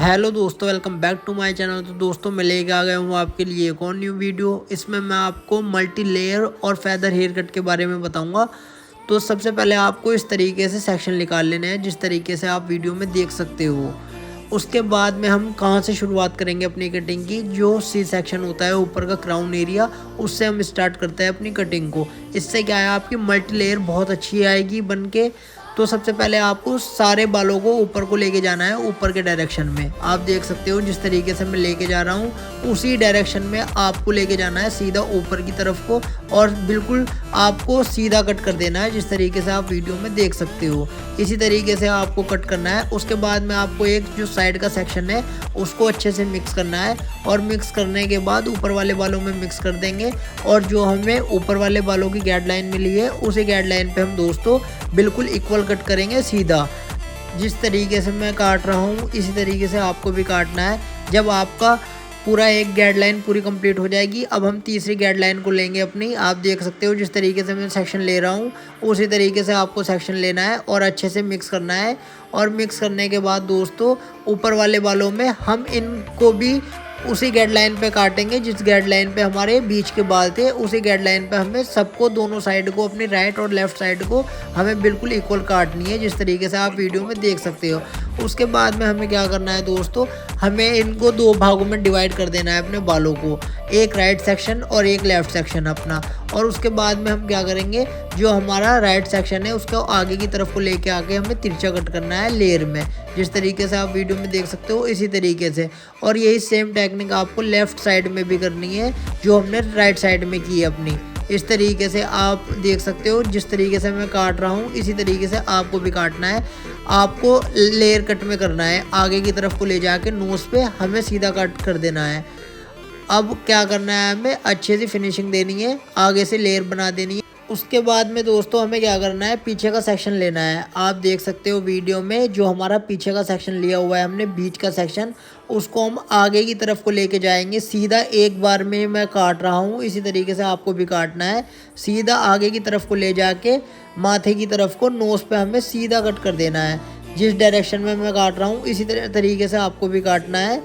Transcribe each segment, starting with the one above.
Hello दोस्तों, welcome back to my channel. तो दोस्तों मैं लेके आ गया हूँ आपके लिए एक और न्यू वीडियो। इसमें मैं आपको मल्टी लेयर और फेदर हेयर कट के बारे में बताऊंगा। तो सबसे पहले आपको इस तरीके से सेक्शन निकाल लेने हैं जिस तरीके से आप वीडियो में देख सकते हो। उसके बाद में हम कहाँ से शुरुआत करेंगे अपनी कटिंग की। जो सी सेक्शन होता है ऊपर का क्राउन एरिया, उससे हम स्टार्ट करते हैं अपनी कटिंग को। इससे क्या है, आपकी मल्टी लेयर बहुत अच्छी आएगी बन के। तो सबसे पहले आपको सारे बालों को ऊपर को लेके जाना है, ऊपर के डायरेक्शन में। आप देख सकते हो जिस तरीके से मैं लेके जा रहा हूँ उसी डायरेक्शन में आपको लेके जाना है, सीधा ऊपर की तरफ को। और बिल्कुल आपको सीधा कट कर देना है जिस तरीके से आप वीडियो में देख सकते हो। इसी तरीके से आपको कट करना है। उसके बाद में आपको एक जो साइड का सेक्शन है उसको अच्छे से मिक्स करना है, और मिक्स करने के बाद ऊपर वाले बालों में मिक्स कर देंगे। और जो हमें ऊपर वाले बालों की गाइडलाइन मिली है उसी गाइडलाइन पे हम दोस्तों बिल्कुल इक्वल कट करेंगे सीधा। जिस तरीके से मैं काट रहा हूँ इसी तरीके से आपको भी काटना है। जब आपका पूरा एक गाइडलाइन पूरी कंप्लीट हो जाएगी, अब हम तीसरी गाइडलाइन को लेंगे अपनी। आप देख सकते हो जिस तरीके से मैं सेक्शन ले रहा हूँ उसी तरीके से आपको सेक्शन लेना है और अच्छे से मिक्स करना है। और मिक्स करने के बाद दोस्तों ऊपर वाले बालों में हम इनको भी उसी गाइडलाइन पे काटेंगे जिस गाइडलाइन पे हमारे बीच के बाल थे। उसी गाइडलाइन पे हमें सबको, दोनों साइड को, अपनी राइट और लेफ्ट साइड को हमें बिल्कुल इक्वल काटनी है जिस तरीके से आप वीडियो में देख सकते हो। उसके बाद में हमें क्या करना है दोस्तों, हमें इनको दो भागों में डिवाइड कर देना है अपने बालों को, एक राइट सेक्शन और एक लेफ्ट सेक्शन अपना। और उसके बाद में हम क्या करेंगे, जो हमारा राइट सेक्शन है उसको आगे की तरफ को लेके आके हमें तिरछा कट करना है लेयर में, जिस तरीके से आप वीडियो में देख सकते हो इसी तरीके से। और यही सेम टेक्निक आपको लेफ्ट साइड में भी करनी है जो हमने राइट साइड में की है अपनी। इस तरीके से आप देख सकते हो जिस तरीके से मैं काट रहा हूँ इसी तरीके से आपको भी काटना है। आपको लेयर कट में करना है, आगे की तरफ को ले जाके नोज पे हमें सीधा कट कर देना है। अब क्या करना है, हमें अच्छे से फिनिशिंग देनी है, आगे से लेयर बना देनी है। उसके बाद में दोस्तों हमें क्या करना है, पीछे का सेक्शन लेना है। आप देख सकते हो वीडियो में जो हमारा पीछे का सेक्शन लिया हुआ है हमने, बीच का सेक्शन, उसको हम आगे की तरफ को लेके जाएंगे सीधा। एक बार में मैं काट रहा हूँ इसी तरीके से आपको भी काटना है। सीधा आगे की तरफ को ले जाके माथे की तरफ को नोज पे हमें सीधा कट कर देना है। जिस डायरेक्शन में मैं काट रहा हूँ इसी तरीके से आपको भी काटना है।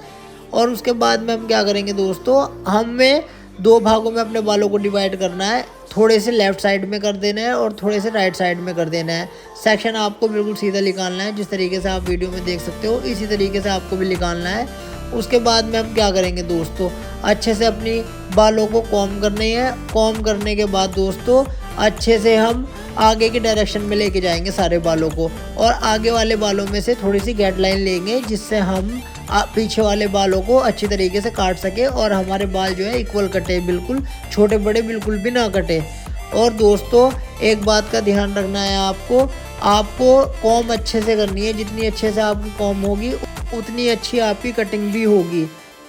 और उसके बाद में हम क्या करेंगे दोस्तों, हमें दो भागों में अपने बालों को डिवाइड करना है। थोड़े से लेफ्ट साइड में कर देना है और थोड़े से राइट साइड में कर देना है। सेक्शन आपको बिल्कुल सीधा निकालना है जिस तरीके से आप वीडियो में देख सकते हो इसी तरीके से आपको भी निकालना है। उसके बाद में हम क्या करेंगे दोस्तों, अच्छे से अपनी बालों को कॉम्ब करने हैं। कॉम्ब करने के बाद दोस्तों अच्छे से हम आगे के डायरेक्शन में लेके जाएंगे सारे बालों को, और आगे वाले बालों में से थोड़ी सी गाइडलाइन लेंगे जिससे हम पीछे वाले बालों को अच्छी तरीके से काट सके और हमारे बाल जो है इक्वल कटे, बिल्कुल छोटे बड़े बिल्कुल भी ना कटे। और दोस्तों एक बात का ध्यान रखना है आपको, आपको कॉम अच्छे से करनी है। जितनी अच्छे से आपकी कॉम होगी उतनी अच्छी आपकी कटिंग भी होगी।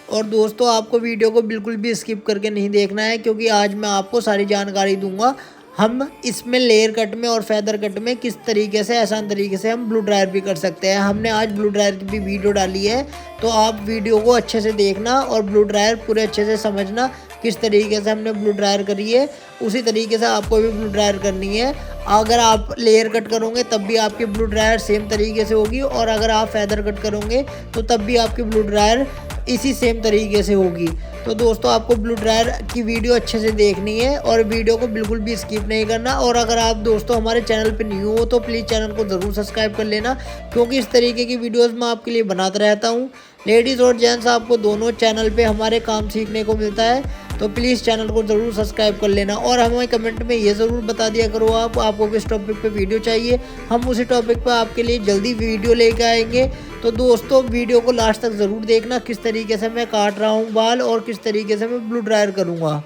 और दोस्तों आपको वीडियो को बिल्कुल भी स्किप करके नहीं देखना है, क्योंकि आज मैं आपको सारी जानकारी दूंगा हम इसमें लेयर कट में और फेदर कट में किस तरीके से आसान तरीके से हम ब्लू ड्रायर भी कर सकते हैं। हमने आज ब्लू ड्रायर की भी वीडियो डाली है, तो आप वीडियो को अच्छे से देखना और ब्लू ड्रायर पूरे अच्छे से समझना किस तरीके से हमने ब्लू ड्रायर करी है। उसी तरीके से आपको भी ब्लू ड्रायर करनी है। अगर आप लेयर कट करोगे तब भी आपकी ब्लू ड्रायर सेम तरीके से होगी, और अगर आप फेदर कट करोगे तो तब भी आपकी ब्लू ड्रायर इसी सेम तरीके से होगी। तो दोस्तों आपको ब्लू ड्रायर की वीडियो अच्छे से देखनी है और वीडियो को बिल्कुल भी स्किप नहीं करना। और अगर आप दोस्तों हमारे चैनल पर न्यू हो तो प्लीज़ चैनल को ज़रूर सब्सक्राइब कर लेना, क्योंकि इस तरीके की वीडियोस मैं आपके लिए बनाता रहता हूँ। लेडीज़ और जेंट्स आपको दोनों चैनल पे हमारे काम सीखने को मिलता है, तो प्लीज़ चैनल को ज़रूर सब्सक्राइब कर लेना। और हमें कमेंट में ये ज़रूर बता दिया करो आपको किस टॉपिक पे वीडियो चाहिए, हम उसी टॉपिक पे आपके लिए जल्दी वीडियो लेकर आएंगे। तो दोस्तों वीडियो को लास्ट तक ज़रूर देखना किस तरीके से मैं काट रहा हूँ बाल और किस तरीके से मैं ब्लू ड्रायर करूँगा।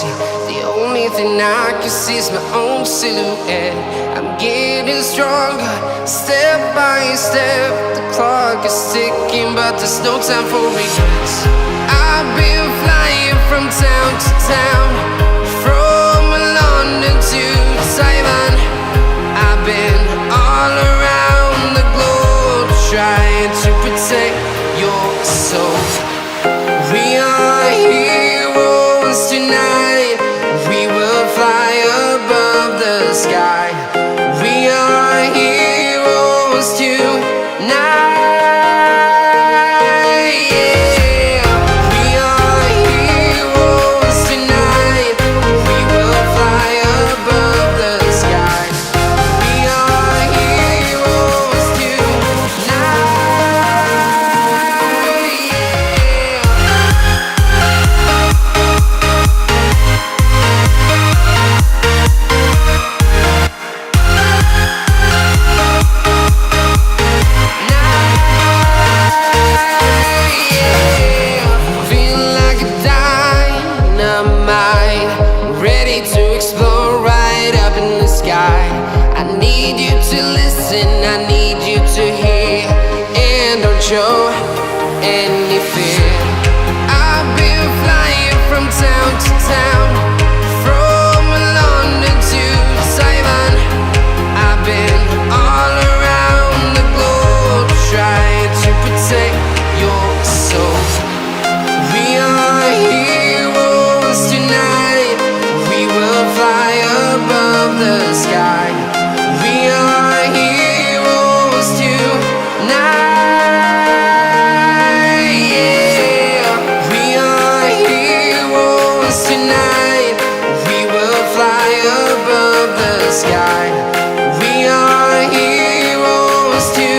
empty. The only thing I can see is my own silhouette. I'm getting stronger, step by step. The clock is ticking, but there's no time for regrets. I've been flying from town to town, from London to Taiwan. I've been all around the globe, trying to protect your soul. We are heroes tonight. We will fly above the sky. We are heroes tonight. Yeah. We are heroes tonight. We will fly above the sky. We are heroes tonight. Feel like a dynamite, ready to explode right up in the sky. I need you to listen, I need you to hear, and don't show any fear. I've been flying from town to town, from London to Taiwan. I've been all around the globe, trying to protect your soul. We are heroes tonight. We will fly above the sky. We are heroes tonight. Yeah. We are heroes tonight. We will fly above the sky. We are heroes tonight.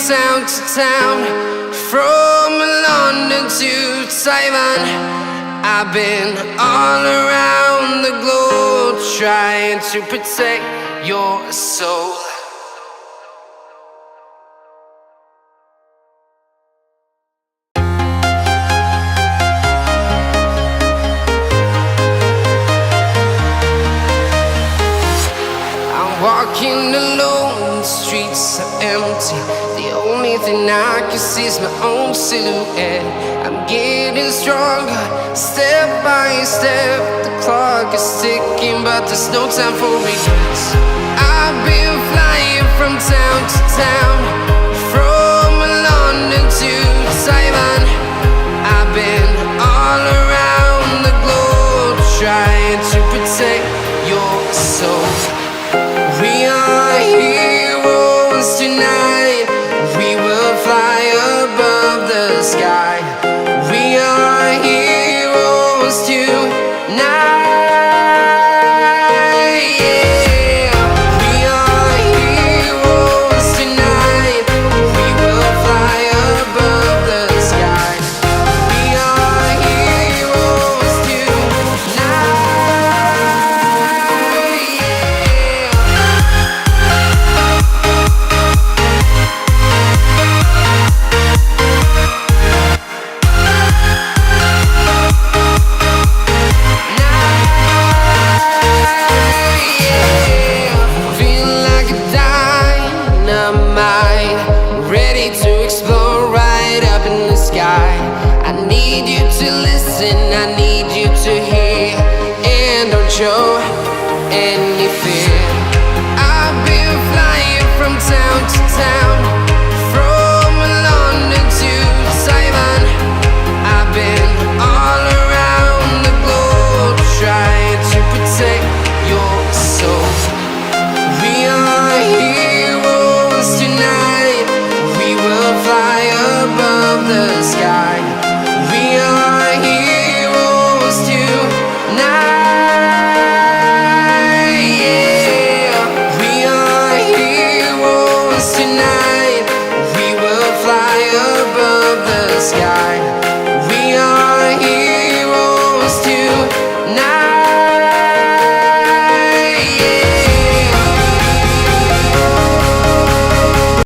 Town to town, from London to Taiwan. I've been all around the globe, trying to protect your soul. I'm walking alone, the streets are empty. The only thing I can see is my own silhouette. I'm getting stronger, step by step. The clock is ticking, but there's no time for regrets. I've been flying from town to town, from London to Taiwan. I've been all around the globe, trying to protect your soul. We are heroes tonight. We will fly above the sky. We are heroes tonight. Yeah. We are heroes tonight. We will fly above the sky. We are heroes tonight. I need you to listen, I need you to hear, and don't show any